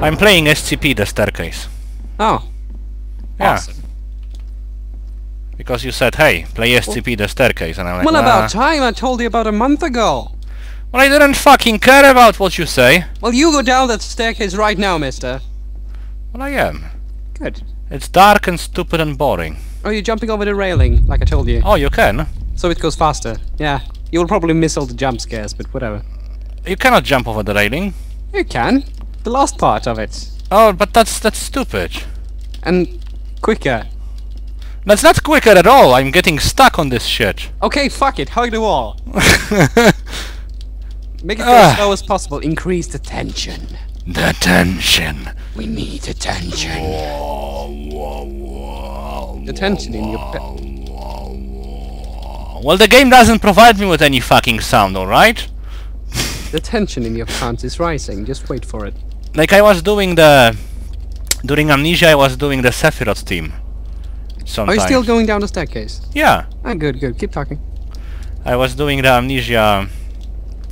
I'm playing SCP, the staircase. Oh. Yeah. Awesome. Because you said, hey, play SCP, the staircase, and I'm like, Well, about time. I told you about a month ago. Well, I didn't fucking care about what you say. Well, you go down that staircase right now, mister. Well, I am. Good. It's dark and stupid and boring. Oh, you're jumping over the railing, like I told you. Oh, you can? So it goes faster. Yeah. You'll probably miss all the jump scares, but whatever. You cannot jump over the railing. You can. The last part of it. Oh, but that's stupid. And quicker. That's not quicker at all. I'm getting stuck on this shit. Okay, fuck it. Hug the wall. Make it go as slow as possible. Increase the tension. The tension. We need attention. The tension in your Well, the game doesn't provide me with any fucking sound, alright? The tension in your pants is rising. Just wait for it. Like I was doing the... During Amnesia I was doing the Sephiroth theme. Sometimes. Are you still going down the staircase? Yeah. Ah, good, good. Keep talking. I was doing the Amnesia...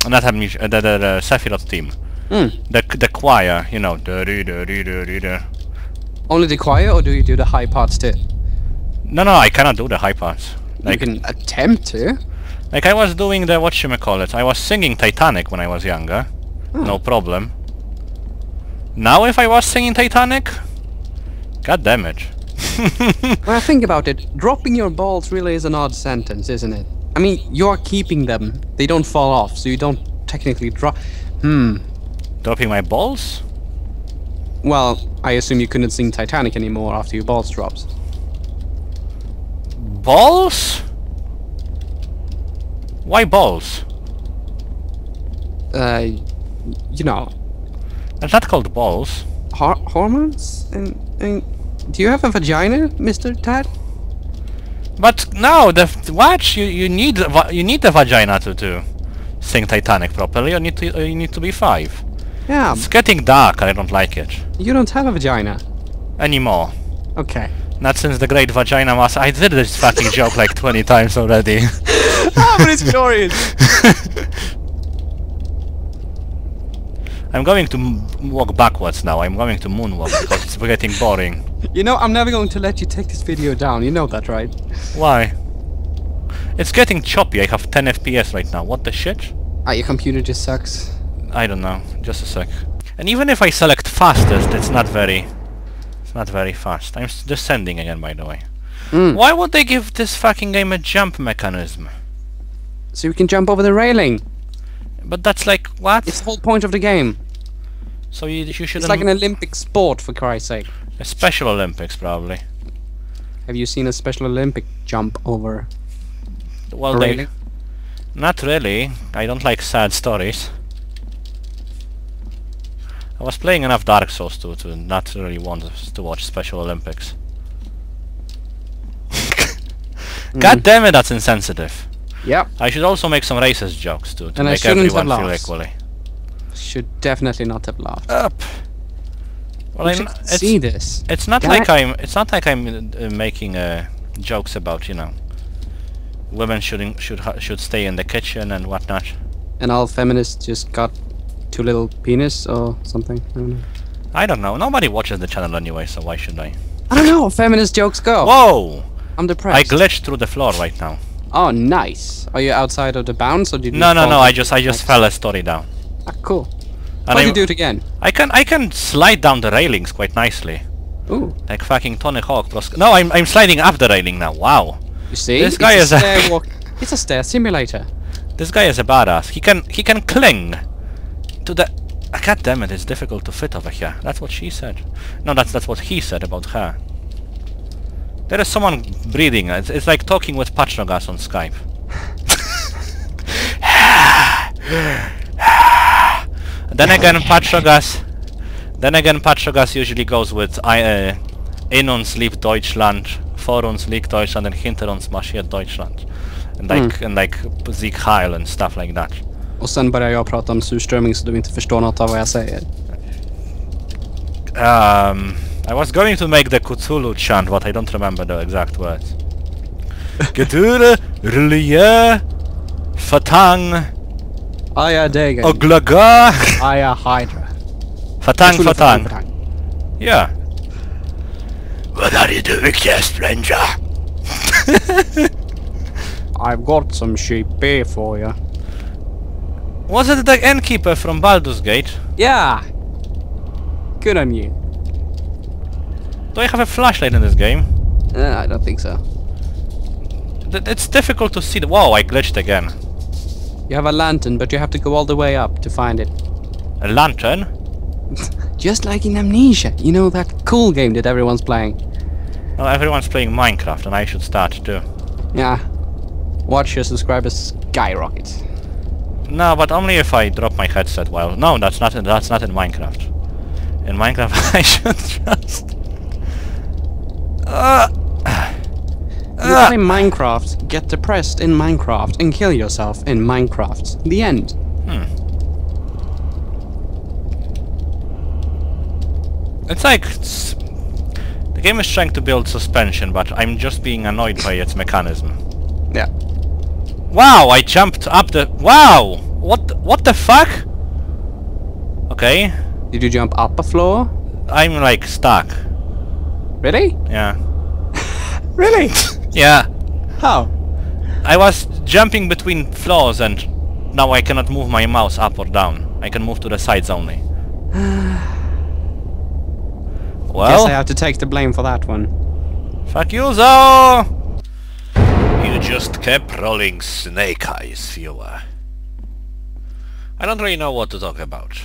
Not Amnesia, the Sephiroth theme. The choir, you know. Only the choir, or do you do the high parts too? No, I cannot do the high parts. Like, you can attempt to. Like I was doing the whatchamacallit, I was singing Titanic when I was younger. No problem. Now if I was singing Titanic? God damn it. When I think about it, dropping your balls really is an odd sentence, isn't it? I mean, you're keeping them. They don't fall off, so you don't technically drop... Dropping my balls? Well, I assume you couldn't sing Titanic anymore after your balls dropped. Balls? Why balls? You know... That's not called balls. Hormones? And do you have a vagina, Mr. Tad? But no, what? You need the vagina to sing Titanic properly. You need to be 5. Yeah. It's getting dark. I don't like it You don't have a vagina. anymore. Okay. Not since the Great Vagina Mass. I did this fucking joke like 20 times already. Ah, but it's glorious. I'm going to walk backwards now. I'm going to moonwalk because it's getting boring. You know, I'm never going to let you take this video down. You know that, right? Why? It's getting choppy. I have 10 FPS right now. What the shit? Ah, your computer just sucks. I don't know. Just a sec. And even if I select fastest, it's not very fast. I'm descending again, by the way. Why would they give this fucking game a jump mechanism? So you can jump over the railing. But that's like what? It's the whole point of the game. So you shouldn't. It's like an Olympic sport, for Christ's sake. A Special Olympics, probably. Have you seen a Special Olympic jump over Well, a they... railing? Not really. I don't like sad stories. I was playing enough Dark Souls to not really want to watch Special Olympics. God damn it, that's insensitive. Yep. I should also make some racist jokes to And I make shouldn't have everyone feel laughed. equally. Should definitely not have laughed. Up. Well, You should see this. It's not Damn like it. it's not like I'm making jokes about, you know, women should stay in the kitchen and whatnot. And all feminists just got too little penis or something. I don't know. I don't know. Nobody watches the channel anyway, so why should I? I don't know. Feminist jokes go. Whoa! I'm depressed. I glitched through the floor right now. Oh, nice. Are you outside of the bounds or did you? No. fall I down? just fell a story down. Ah, cool. And Why do you do it again? I can slide down the railings quite nicely, Ooh. like fucking Tony Hawk. No, I'm sliding up the railing now. Wow. You see? This guy is a stair walk. It's a stair simulator. This guy is a badass. He can cling to the. God damn it! It's difficult to fit over here. That's what she said. No, that's what he said about her. There is someone breathing. It's like talking with Patrogas on Skype. Then again, Patrogas usually goes with in uns liebt Deutschland, vor uns liegt Deutschland, and hinter uns marschiert Deutschland, and like Sieg Heil and stuff like that. Och sen börjar jag prata om surströmming så du inte förstår något av vad jag säger. I was going to make the Cthulhu chant, but I don't remember the exact words. Gedure, Relie, Fatang, Aya Dagon. Oglaga, Aya Hydra. Fatang, Full of fatang. fatang. Yeah. What are you doing here, stranger? I've got some sheep beer for you. Was it the innkeeper from Baldur's Gate? Yeah. Good on you. Do I have a flashlight in this game? I don't think so. It's difficult to see. Whoa, I glitched again. You have a lantern, but you have to go all the way up to find it. A lantern? Just like in Amnesia, you know, that cool game that everyone's playing. No, everyone's playing Minecraft and I should start too. Yeah. Watch your subscribers skyrocket. No, but only if I drop my headset while... No, that's not in Minecraft. In Minecraft I should just... You play Minecraft, get depressed in Minecraft, and kill yourself in Minecraft. The end. It's like... The game is trying to build suspension, but I'm just being annoyed by its mechanism. Yeah. Wow, I jumped up the... Wow! What the fuck? Okay. Did you jump up a floor? I'm like stuck. Really? Yeah. Really? Yeah. How? I was jumping between floors and now I cannot move my mouse up or down. I can move to the sides only. Guess I Well, have to take the blame for that one. fuck you, Zo! You just kept rolling snake eyes, viewer. I don't really know what to talk about.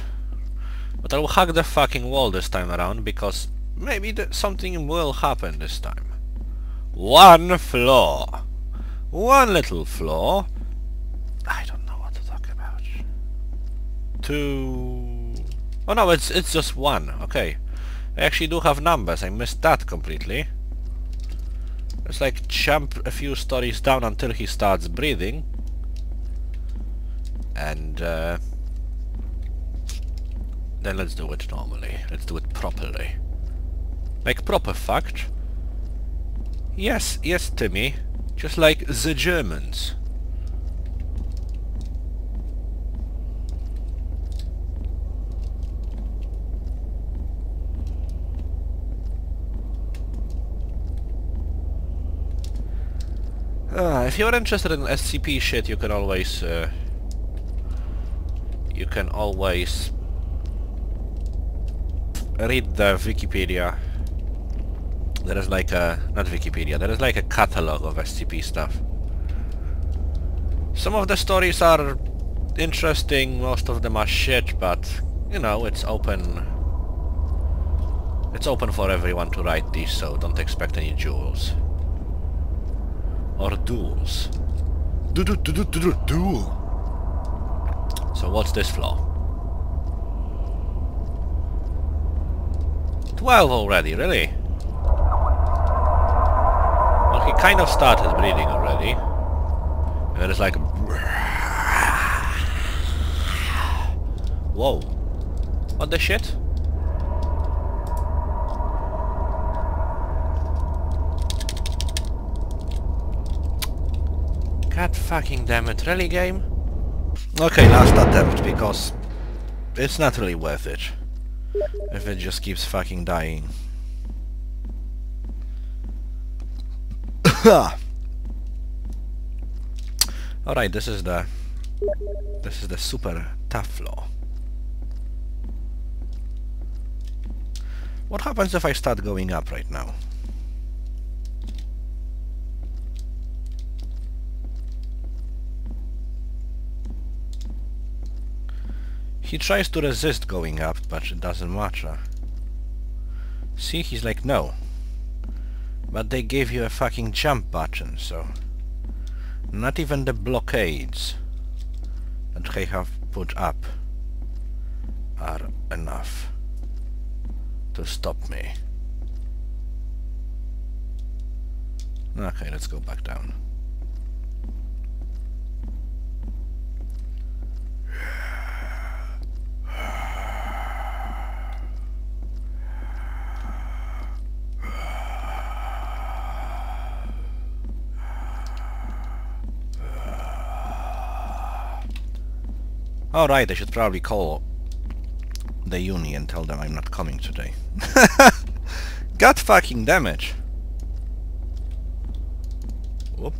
But I'll hug the fucking wall this time around because maybe something will happen this time. One floor. One little floor. I don't know what to talk about. Two... Oh no, it's just one. Okay. I actually do have numbers. I missed that completely. It's like jump a few stories down until he starts breathing. And then let's do it normally. Let's do it properly. Like proper fact. Yes, yes, Timmy. Just like the Germans. If you're interested in SCP shit, you can always read the Wikipedia. There is like a... not Wikipedia, there is like a catalog of SCP stuff. Some of the stories are interesting, most of them are shit, but, you know, it's open... It's open for everyone to write these, so don't expect any jewels. Or duels. Duel! So what's this floor? 12 already, really? Well, he kind of started breathing already. And there is like... Whoa. What the shit? God fucking damn it, really, game? Okay, last attempt, because it's not really worth it if it just keeps fucking dying. Alright, this is the super tough floor. What happens if I start going up right now? He tries to resist going up, but it doesn't matter. See, he's like, no. But they gave you a fucking jump button, so... Not even the blockades that they have put up are enough to stop me. Okay, let's go back down. Alright, I should probably call the uni and tell them I'm not coming today. God fucking damage. Whoop.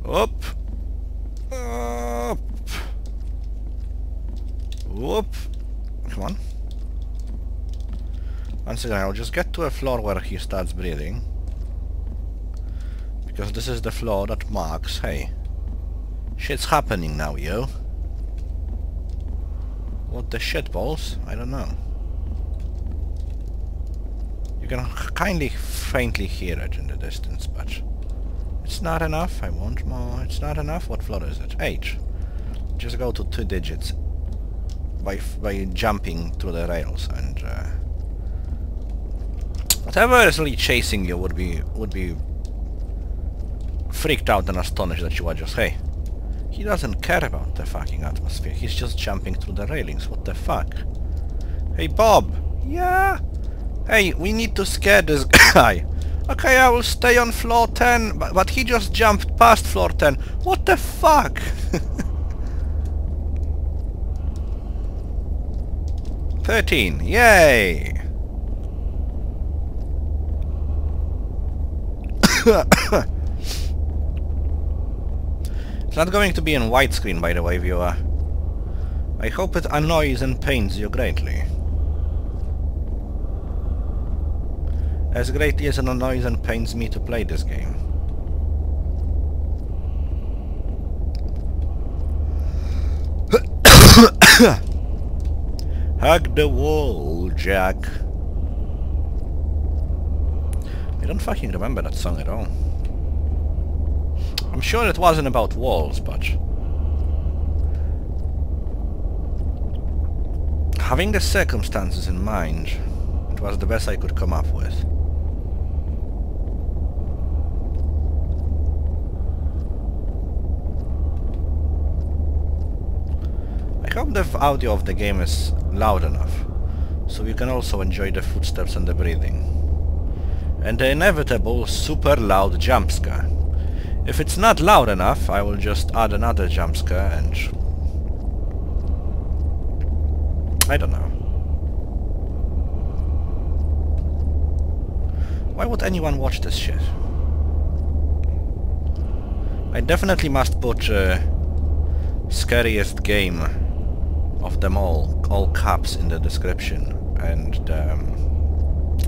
Whoop. Up. Whoop. Come on. Once again, I'll just get to a floor where he starts breathing. Because this is the floor that marks, hey, shit's happening now, yo. What the shit balls? I don't know. You can kindly, faintly hear it in the distance, but it's not enough. I want more. It's not enough. What floor is it? 8. Just go to 2 digits by jumping through the rails, and whatever is really chasing you would be freaked out and astonished that you are just, hey, he doesn't care about the fucking atmosphere. He's just jumping through the railings. What the fuck? Hey, Bob. Yeah. Hey, we need to scare this guy. Okay, I will stay on floor 10, but he just jumped past floor 10. What the fuck? 13. Yay! It's not going to be in widescreen, by the way, viewer. I hope it annoys and pains you greatly. As greatly as it annoys and pains me to play this game. Hug the wall, Jack. I don't fucking remember that song at all. I'm sure it wasn't about walls, but having the circumstances in mind, it was the best I could come up with. I hope the audio of the game is loud enough, so you can also enjoy the footsteps and the breathing. And the inevitable super loud jump scare. If it's not loud enough, I will just add another jump scare and I don't know. Why would anyone watch this shit? I definitely must put scariest game of them all caps in the description, and the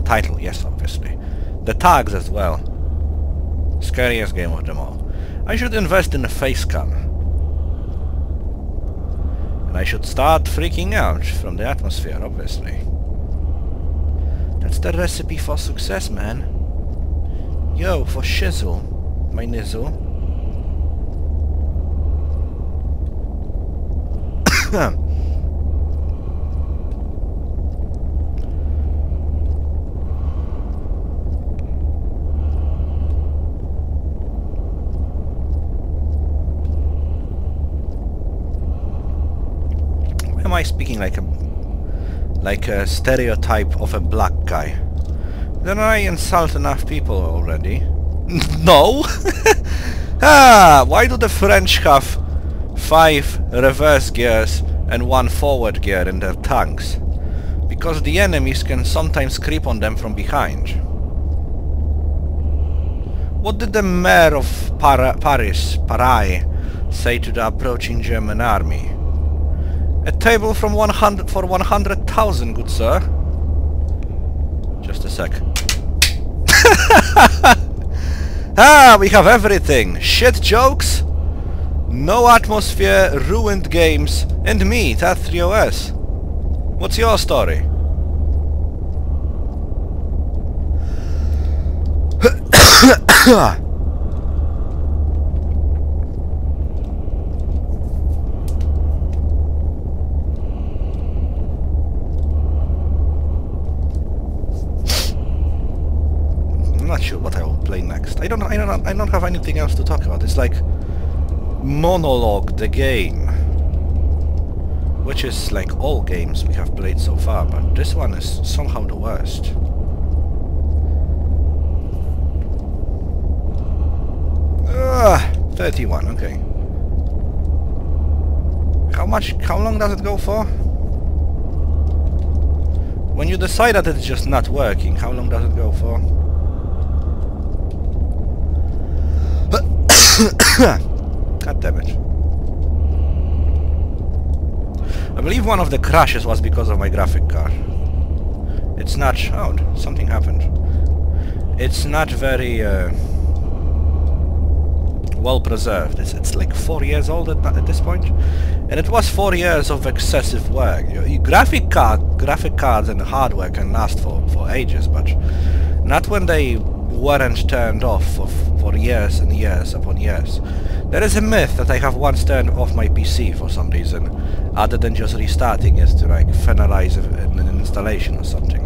title, yes, obviously. The tags as well. Scariest game of them all. I should invest in a face cam. And I should start freaking out from the atmosphere, obviously. That's the recipe for success, man. Yo, for shizzle, my nizzle. Am I speaking like a stereotype of a black guy? Didn't I insult enough people already? No! Why do the French have 5 reverse gears and 1 forward gear in their tanks? Because the enemies can sometimes creep on them from behind. What did the mayor of Paris, say to the approaching German army? A table from 100 for 100,000, good sir. Just a sec. We have everything. Shit jokes, no atmosphere, ruined games, and me, Tat3OS. What's your story? I'm not sure what I will play next. I don't have anything else to talk about. It's like monologue the game, which is like all games we have played so far, but this one is somehow the worst. Ugh, 31, okay. How long does it go for? when you decide that it's just not working, how long does it go for? God damn it. I believe one of the crashes was because of my graphic card. It's not... oh, something happened. It's not very well preserved. It's like 4 years old at this point. And it was 4 years of excessive work. Graphic cards and hardware can last for ages, but not when they weren't turned off for years and years upon years. There is a myth that I have once turned off my PC for some reason, other than just restarting it to like finalize an installation or something.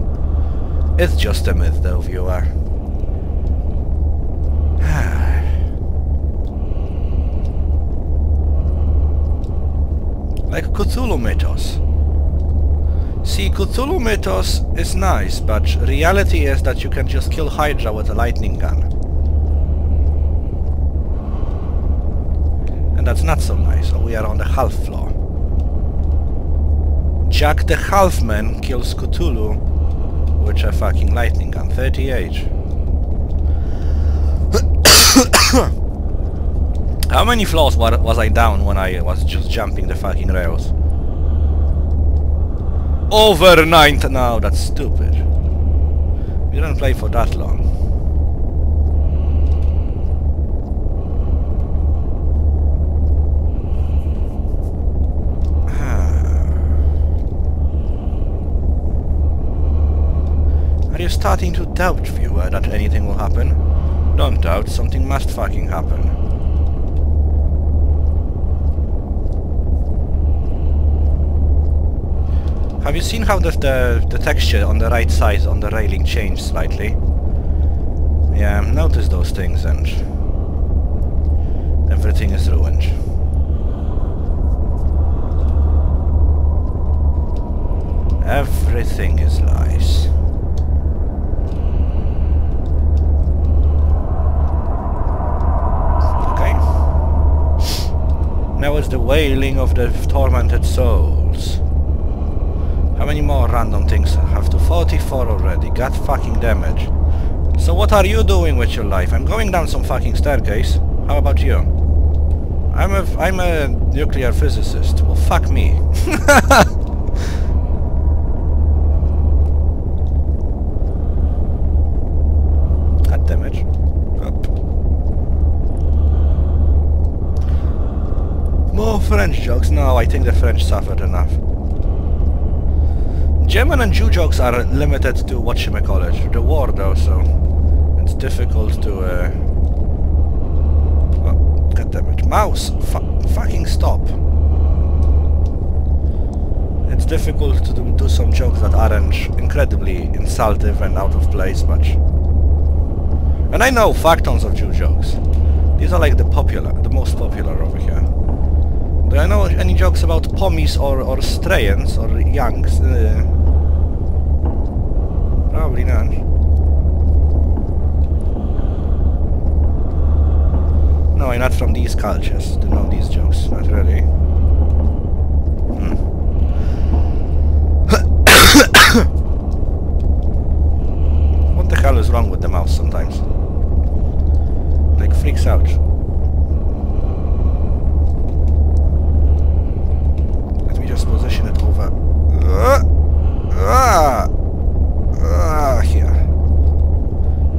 It's just a myth though, viewer. Like Cthulhu mythos. See, Cthulhu mythos is nice, but reality is that you can just kill Hydra with a lightning gun. And that's not so nice. So we are on the half floor. Jack the Halfman kills Cthulhu with a fucking lightning gun. 38. How many floors was I down when I was just jumping the fucking rails? Over 9. No, that's stupid. We didn't play for that long. Are you starting to doubt, viewer, that anything will happen? Don't doubt, something must fucking happen. Have you seen how the texture on the right side on the railing changed slightly? Yeah, notice those things and everything is ruined. Everything is lies. Okay. Now it's the wailing of the tormented souls. How many more random things I have to? 44 already. God fucking damage. So what are you doing with your life? I'm going down some fucking staircase. How about you? I'm a nuclear physicist. Well, fuck me. God damage. Up. More French jokes? No, I think the French suffered enough. German and Jew jokes are limited to whatchamacallit, the war though, so it's difficult to oh, god damn it. Mouse! Fucking stop! It's difficult to do some jokes that aren't incredibly insultive and out of place, but... And I know fuck tons of Jew jokes. These are like the most popular over here. Do I know any jokes about pommies or strayens or youngs? Probably none. No, I'm not from these cultures to know these jokes. Not really. What the hell is wrong with the mouse sometimes? Like freaks out. Let me just position it over. Here.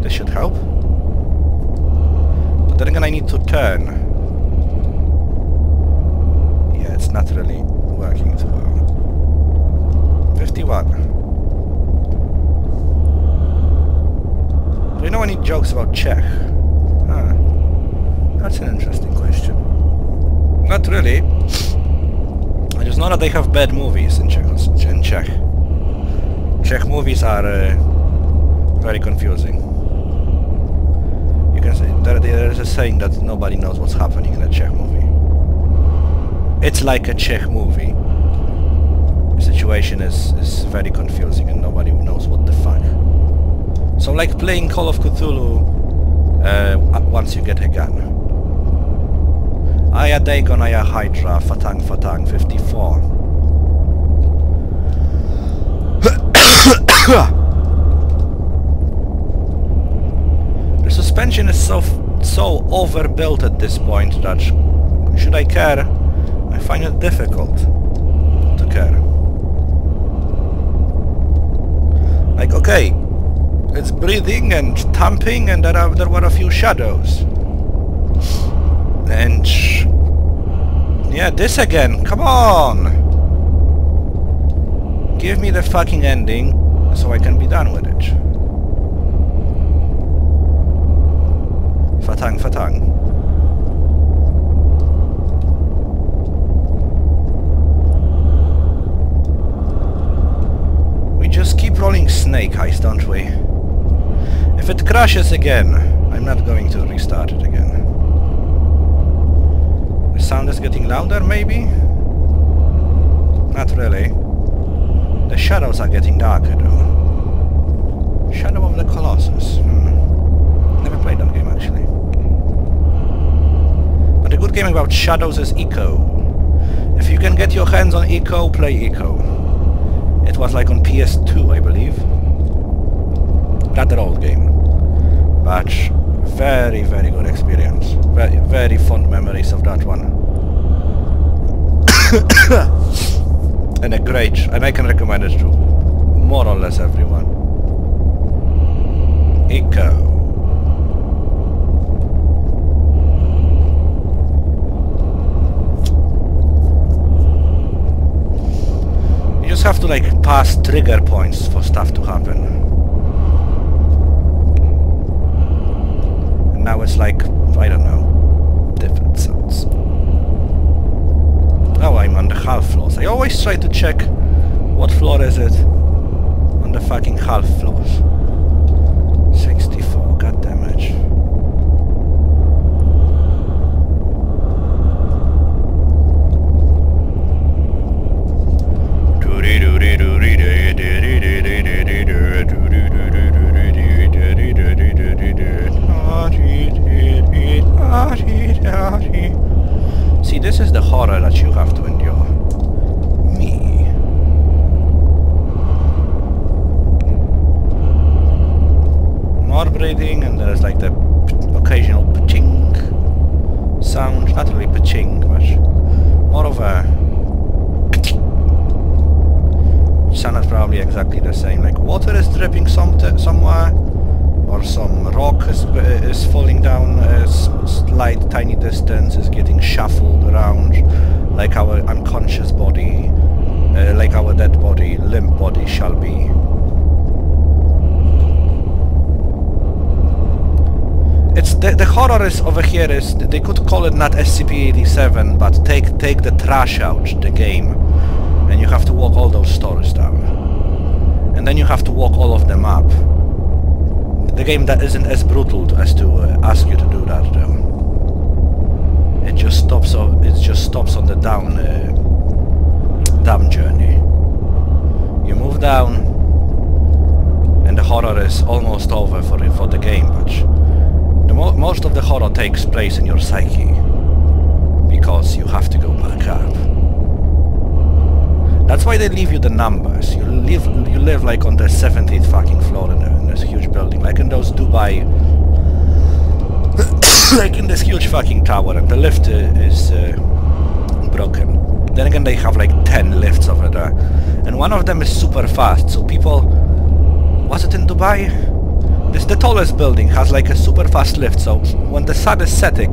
This should help. But then again I need to turn. Yeah, it's not really working too well. 51. Do you know any jokes about Czech? Ah, that's an interesting question. Not really. I just know that they have bad movies in Czech. Czech movies are very confusing. You can say there is a saying that nobody knows what's happening in a Czech movie. It's like a Czech movie. The situation is very confusing and nobody knows what the fuck. So like playing Call of Cthulhu once you get a gun. Aya Dagon, Aya Hydra, Fatang Fatang 54. The suspension is so overbuilt at this point that should I care, I find it difficult to care. Like, okay, it's breathing and thumping, and there were a few shadows. And yeah, this again, come on! Give me the fucking ending so I can be done with it. Fatang, fatang. We just keep rolling snake eyes, don't we? If it crashes again, I'm not going to restart it again. The sound is getting louder, maybe? Not really. The shadows are getting darker, though. Shadow of the Colossus. Never played that game, actually. But the good game about shadows is Echo. If you can get your hands on Echo, play Echo. It was like on PS2, I believe. Rather old game. But very, very good experience. Very, very fond memories of that one. And a great... and I can recommend it to more or less everyone. Echo. You just have to like pass trigger points for stuff to happen. And now it's like, I don't know, different sounds. Oh, I'm on the half floors. I always try to check what floor is it on the fucking half floors. 64, god damn it. See, this is the horror that you have to endure. Me. More breathing, and there's like the occasional pa-ching sound. Not really pa-ching, but more of a... sounded probably exactly the same. Like water is dripping somewhere, or some rock is falling down a slight tiny distance, is getting shuffled around, like our unconscious body, like our dead body, limp body shall be. It's the horror is over here is, they could call it not SCP-087, but take the trash out the game, and you have to walk all those stores down, and then you have to walk all of them up. The game that isn't as brutal as to ask you to do that, though. It just stops. It just stops on the down journey. You move down, and the horror is almost over for the game. But most of the horror takes place in your psyche, because you have to go back up. That's why they leave you the numbers. You live like on the 70th fucking floor in this huge building, like in those Dubai, like in this huge fucking tower, and the lift is broken. Then again, they have like 10 lifts over there, and one of them is super fast. So people, was it in Dubai? The tallest building has like a super fast lift. So when the sun is setting,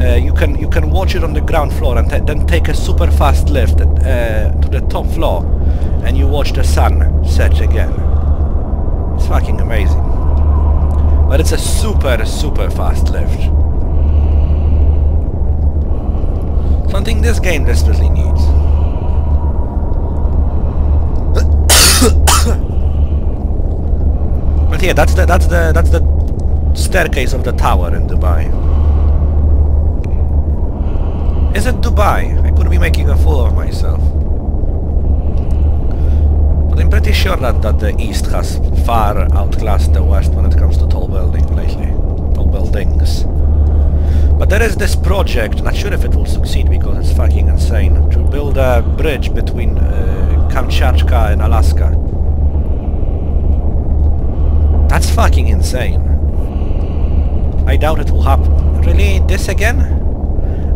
you can watch it on the ground floor and then take a super fast lift to the top floor, and you watch the sun set again. It's fucking amazing. But it's a super fast lift. Something this game desperately needs. But yeah, that's the staircase of the tower in Dubai. Is it Dubai? I could be making a fool of myself. But I'm pretty sure that the East has far outclassed the West when it comes to tall building lately. Tall buildings. But there is this project, not sure if it will succeed because it's fucking insane, to build a bridge between Kamchatka and Alaska. That's fucking insane. I doubt it will happen. Really? This again?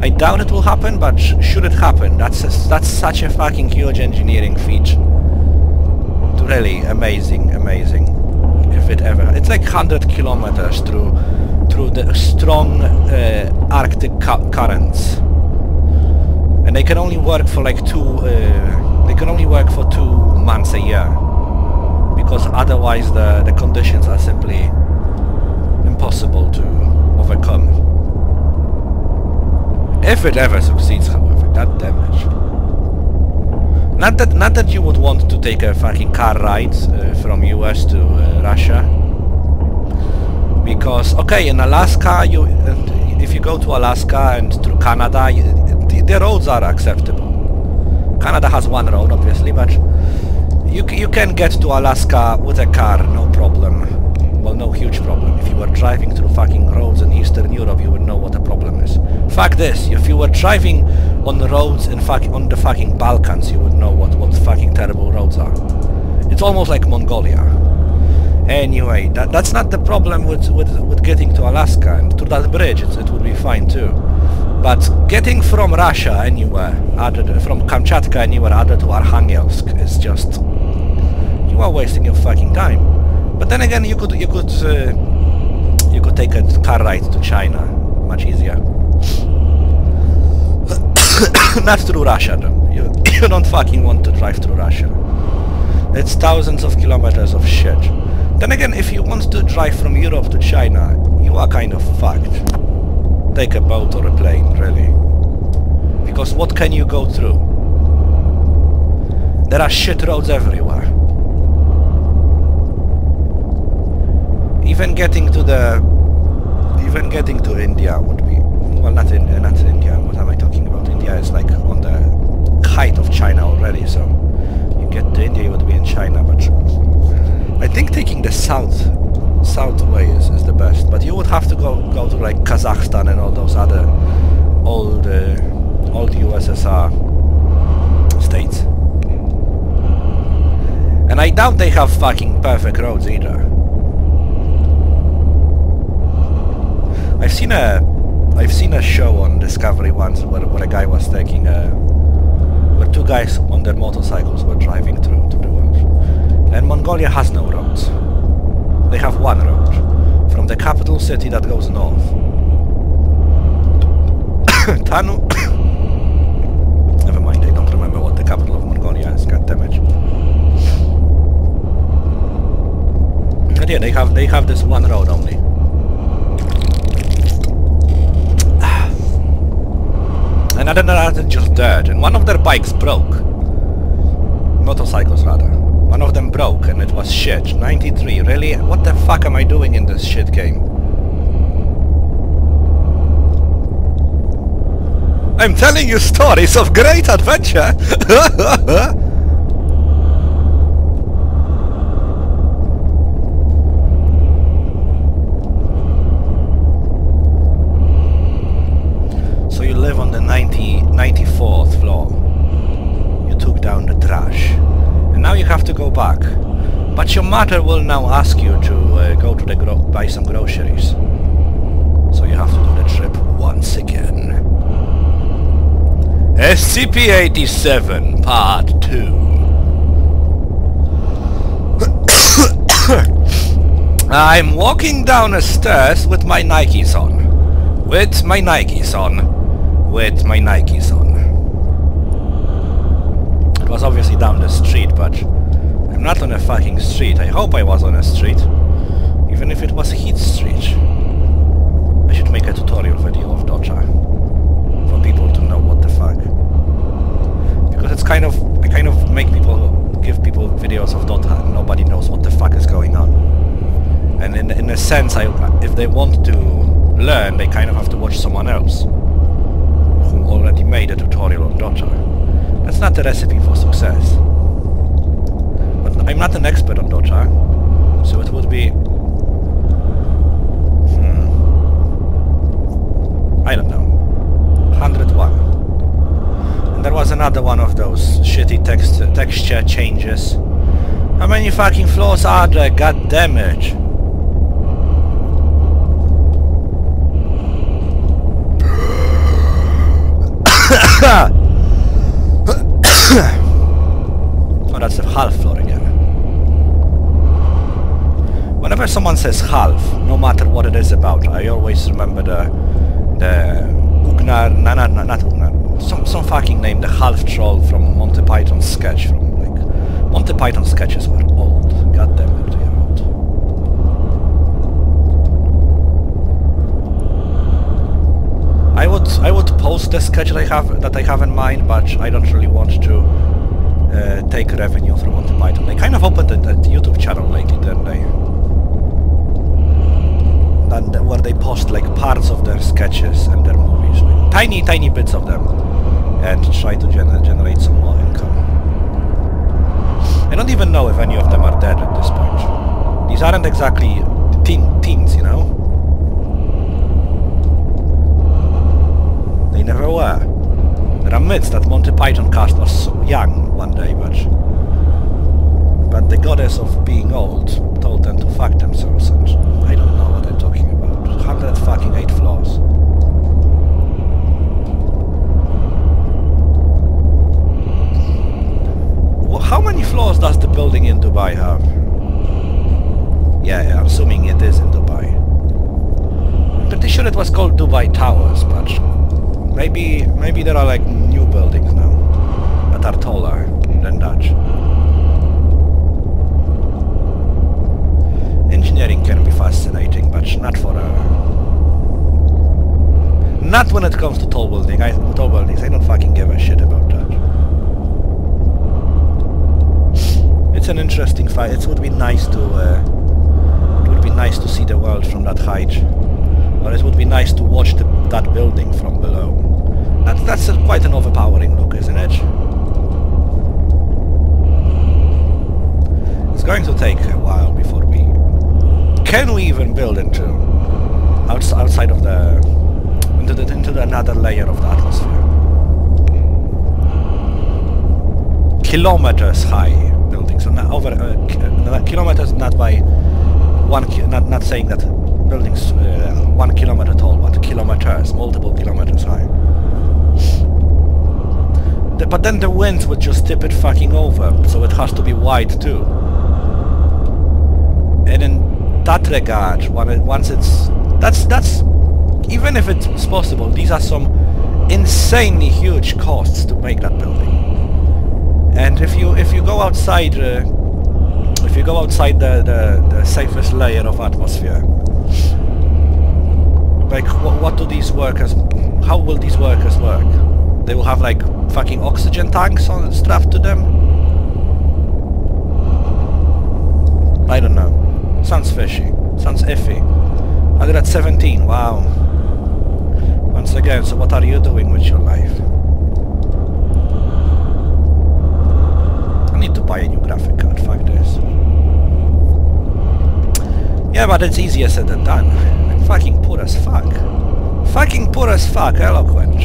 I doubt it will happen, but should it happen, that's such a fucking huge engineering feat. Really amazing, amazing. If it ever... It's like 100 kilometers through the strong Arctic currents. And they can only work for like 2 months a year. Because otherwise the conditions are simply impossible to overcome. If it ever succeeds, however, god damn it. Not that you would want to take a fucking car ride from US to Russia. Because, okay, in Alaska, if you go to Alaska and through Canada, the roads are acceptable. Canada has one road, obviously, but you can get to Alaska with a car, no problem. Well, no huge problem. If you were driving through fucking roads in Eastern Europe, you would know what the problem is. Fuck this. If you were driving on the roads on the fucking Balkans, you would know what fucking terrible roads are. It's almost like Mongolia. Anyway, that's not the problem with getting to Alaska, and through that bridge it would be fine too. But getting from Russia anywhere, from Kamchatka anywhere other to Arkhangelsk is just... You are wasting your fucking time. But then again, you could take a car ride to China, much easier. Not through Russia, though. You don't fucking want to drive through Russia. It's thousands of kilometers of shit. Then again, if you want to drive from Europe to China, you are kind of fucked. Take a boat or a plane, really. Because what can you go through? There are shit roads everywhere. Even getting to India would be... Well, not India, what am I talking about? India is like on the height of China already, so... You get to India, you would be in China, but... I think taking the south way is the best, but you would have to go to like Kazakhstan and all those other old USSR states. And I doubt they have fucking perfect roads either. I've seen a show on Discovery once where a guy was taking where 2 guys on their motorcycles were driving through the world. And Mongolia has no roads. They have one road from the capital city that goes north. Tanu. Never mind, I don't remember what the capital of Mongolia is. God damn it. But yeah, they have this one road only. And other than that, it's just dirt. And one of their bikes broke. Motorcycles, rather. One of them broke, and it was shit. 93, really? What the fuck am I doing in this shit game? I'm telling you stories of great adventure! So you live on the 94th floor. You took down the trash. And now you have to go back. But your mother will now ask you to go to the buy some groceries. So you have to do the trip once again. SCP-087 Part 2. I'm walking down the stairs with my Nikes on. With my Nikes on. With my Nikes on. It was obviously down the street, but I'm not on a fucking street. I hope I was on a street. Even if it was Heat Street. I should make a tutorial video of Dota. For people to know what the fuck. Because it's I kind of give people videos of Dota and nobody knows what the fuck is going on. And in a sense, if they want to learn, they kind of have to watch someone else who already made a tutorial on Dota. That's not the recipe for success. But I'm not an expert on Dota, so it would be... I don't know. 101. And there was another one of those shitty texture changes. How many fucking floors are there? God damn it. Oh, that's the half floor again. Whenever someone says half, no matter what it is about, I always remember the Ugnar, not Ugnar, some fucking name, the half troll from Monty Python's sketch. From like Monty Python sketches were old. God damn it, they are old. I would post the sketch that I have in mind, but I don't really want to take revenue from Monty Python. They kind of opened a YouTube channel lately, didn't they? And where they post like parts of their sketches and their movies, like, tiny bits of them, and try to generate some more income. I don't even know if any of them are dead at this point. These aren't exactly teens, you know? They never were. There are myths that Monty Python cast was so young one day, but the goddess of being old told them to fuck themselves, and I don't know what I'm talking about. 108 floors. Well, how many floors does the building in Dubai have? Yeah, I'm assuming it is in Dubai. I'm pretty sure it was called Dubai Towers, but maybe there are like new buildings now that are taller than that. Engineering can be fascinating, but not for not when it comes to tall buildings. I don't fucking give a shit about that. It's an interesting fight. It would be nice to see the world from that height, or it would be nice to watch that building from below. That's quite an overpowering look, isn't it? It's going to take a while before we... Can we even build outside of into another layer of the atmosphere? Kilometers high buildings, so not over kilometers, not by not saying that buildings 1 kilometer tall, but kilometers, multiple kilometers high. But then the wind would just tip it fucking over, so it has to be wide too. And in that regard, that's even if it's possible, these are some insanely huge costs to make that building. And if you go outside the safest layer of atmosphere, like what do these workers? How will these workers work? They will have like fucking oxygen tanks strapped to them. I don't know. Sounds fishy. Sounds iffy. 117, wow. Once again, so what are you doing with your life? I need to buy a new graphic card, fuck this. Yeah, but it's easier said than done. I'm fucking poor as fuck. Fucking poor as fuck, eloquent.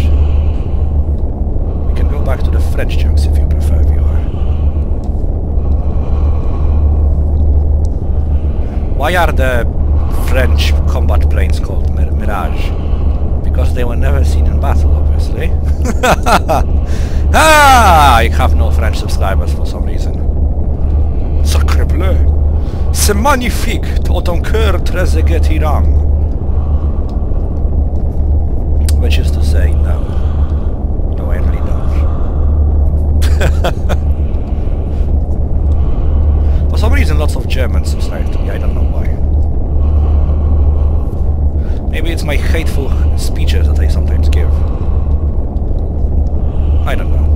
We can go back to the French jokes if you prefer, viewer. Why are the French combat planes called Mirage? Because they were never seen in battle, obviously. Ah! I have no French subscribers for some reason. Sacre bleu! C'est magnifique! Ton cœur très étirant. Which is to say, no. No, I really don't. For some reason, lots of Germans subscribe to me. I don't know why. Maybe it's my hateful speeches that I sometimes give. I don't know.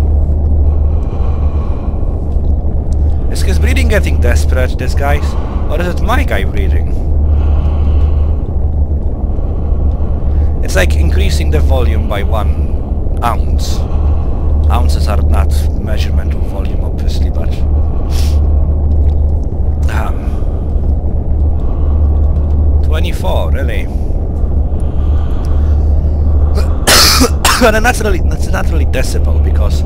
Is his breathing getting desperate, this guy's? Or is it my guy breathing? It's like increasing the volume by 1 ounce. Ounces are not measurement of volume, obviously, but... 24, really? And that's not really decibel, because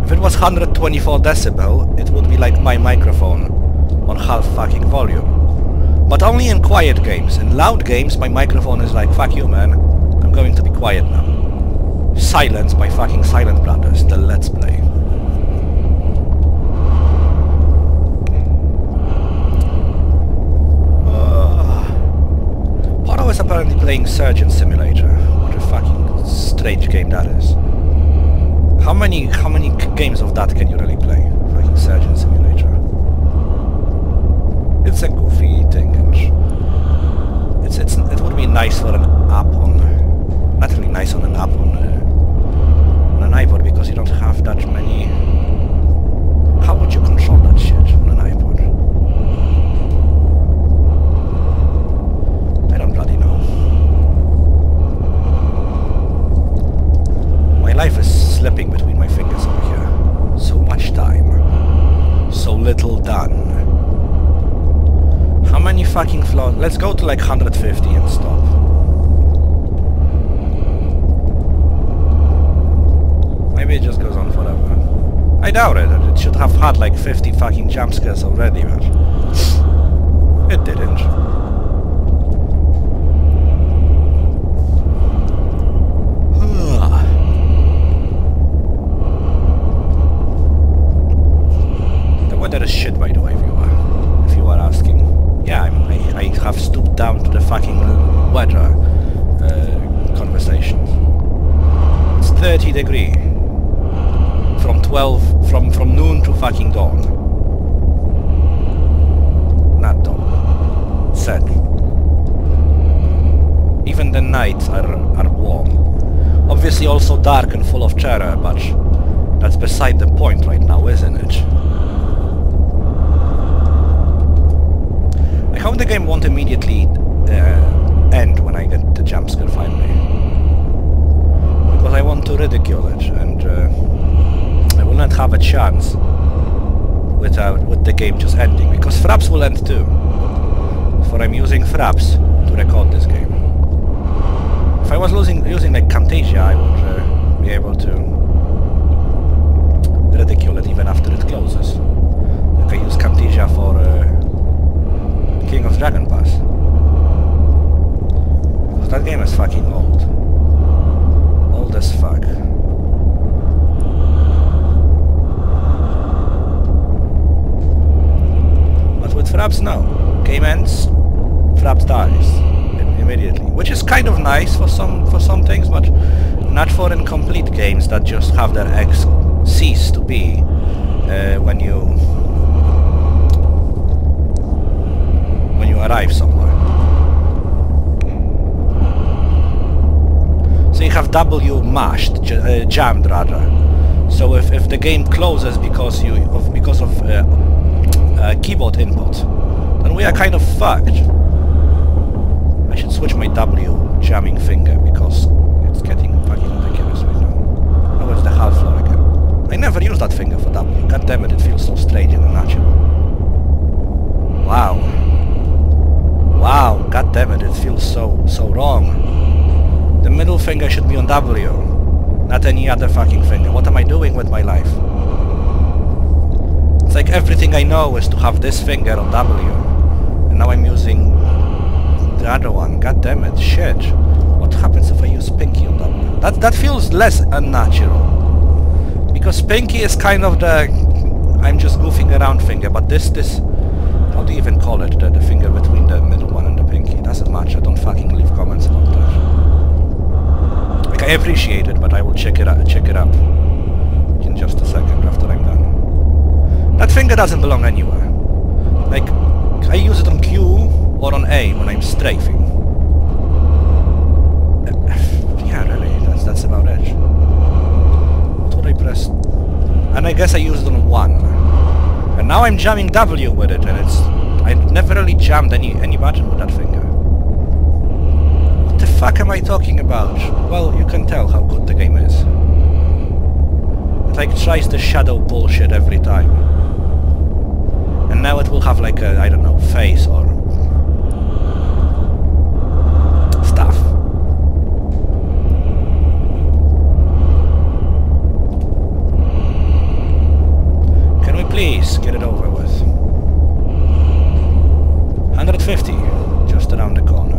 if it was 124 decibel, it would be like my microphone on half fucking volume. But only in quiet games. In loud games, my microphone is like, fuck you, man. I'm going to be quiet now. Silence by fucking Silent Brothers, the Let's Play. Poro is apparently playing Surgeon Simulator. What a fucking strange game that is. How many games of that can you really play? Fucking Surgeon Simulator. It's a goofy thing, and it would be nice for an app on, not really nice on an app on an iPod, because you don't have that many. How would you control that shit on an iPod? I don't bloody know. My life is slipping between my fingers over here. So much time. So little done. How many fucking floors? Let's go to like 150 and stop. Maybe it just goes on forever. I doubt it. It should have had like 50 fucking jump scares already, but it didn't. The weather is shit, by the way, if you are asking. Yeah, I have stooped down to the fucking weather conversations. It's 30 degrees. From noon to fucking dawn. Not dawn. Said. Even the nights are warm. Obviously also dark and full of terror, but that's beside the point right now, isn't it? I hope the game won't immediately end when I get the jump scare finally. Because I want to ridicule it, and I will not have a chance with the game just ending, because Fraps will end too. For I'm using Fraps to record this game. If I was using like Camtasia, I would be able to ridicule it even after it closes. Like I use Camtasia for King of Dragon Pass. Because that game is fucking old. Old as fuck. With Fraps, no. Game ends, Fraps dies immediately, which is kind of nice for some things, but not for incomplete games that just have their X cease to be when you arrive somewhere. So you have W mashed, jammed rather. So if the game closes because of keyboard input, then we are kind of fucked. I should switch my W jamming finger because it's getting fucking ridiculous right now. Oh, it's the half floor again. I never use that finger for W. God damn it, it feels so strange and unnatural. Wow. Wow, god damn it, it feels so wrong. The middle finger should be on W, not any other fucking finger. What am I doing with my life? It's like everything I know is to have this finger on W, and now I'm using the other one. God damn it, shit. What happens if I use pinky on W? That feels less unnatural. Because pinky is kind of the I'm just goofing around finger, but this how do you even call it? The finger between the middle one and the pinky. It doesn't match. I don't fucking leave comments about that. Like, I appreciate it, but I will check it up in just a second after I'm done. That finger doesn't belong anywhere. Like, I use it on Q or on A when I'm strafing. Yeah, really, that's about it. What would I press? And I guess I used it on 1. And now I'm jamming W with it, and I never really jammed any button with that finger. What the fuck am I talking about? Well, you can tell how good the game is. It like tries the shadow bullshit every time. And now it will have like a, I don't know, face or stuff. Can we please get it over with? 150, just around the corner.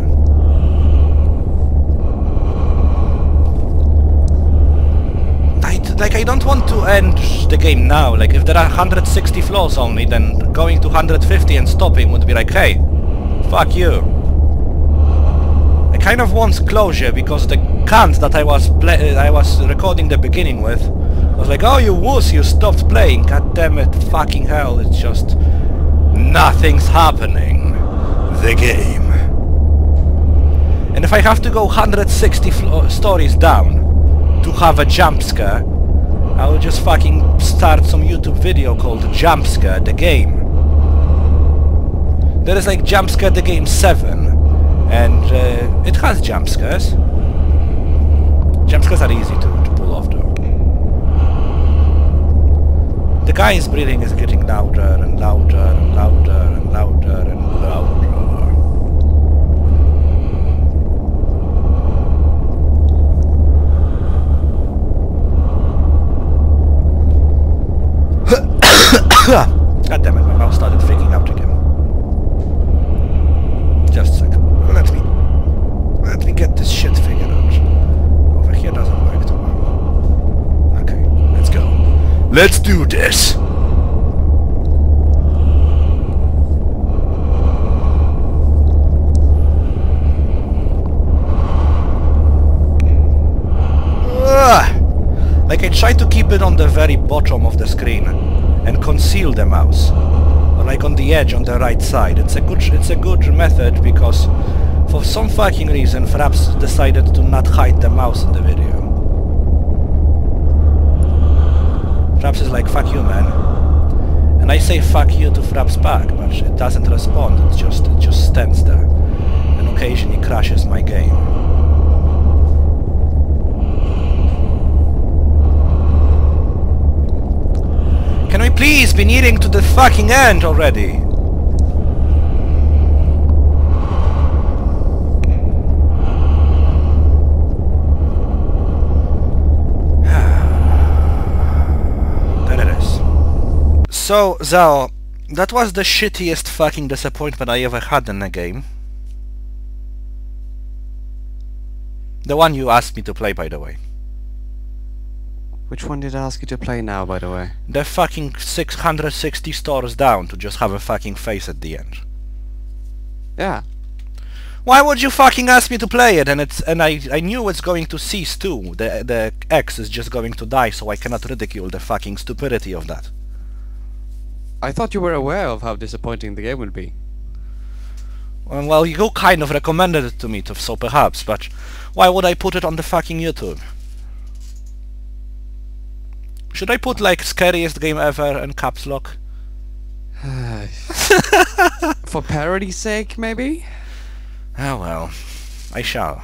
to end the game now. Like, if there are 160 floors only, then going to 150 and stopping would be like, hey, fuck you. I kind of want closure because the cunt that I was recording the beginning with was like, oh, you wuss, you stopped playing. God damn it, fucking hell, it's just nothing's happening. The game. And if I have to go 160 stories down to have a jump scare, I will just fucking start some YouTube video called Jumpscare the Game. There is like Jumpscare the Game 7, and it has jump scares. Jump scares are easy to pull off though. The guy's breathing is getting louder and louder and louder and louder and louder. God damn it, my mouse started freaking out again. Just a second. Let me get this shit figured out. Over here doesn't work too well. Okay, let's go. Let's do this! Like, I try to keep it on the very bottom of the screen and conceal the mouse, or like on the edge on the right side. It's a good method because for some fucking reason Fraps decided to not hide the mouse in the video. Fraps is like, fuck you, man, and I say fuck you to Fraps back, but it doesn't respond. It just stands there and occasionally crashes my game. Can we please be nearing to the fucking end already? There it is. So, Xaio, that was the shittiest fucking disappointment I ever had in a game. The one you asked me to play, by the way. Which one did I ask you to play now, by the way? The fucking 660 stores down to just have a fucking face at the end. Yeah. Why would you fucking ask me to play it? And I knew it's going to cease too. The X is just going to die, so I cannot ridicule the fucking stupidity of that. I thought you were aware of how disappointing the game would be. Well, you kind of recommended it to me, so perhaps, but why would I put it on the fucking YouTube? Should I put like scariest game ever in caps lock? For parody's sake, maybe? Oh well, I shall.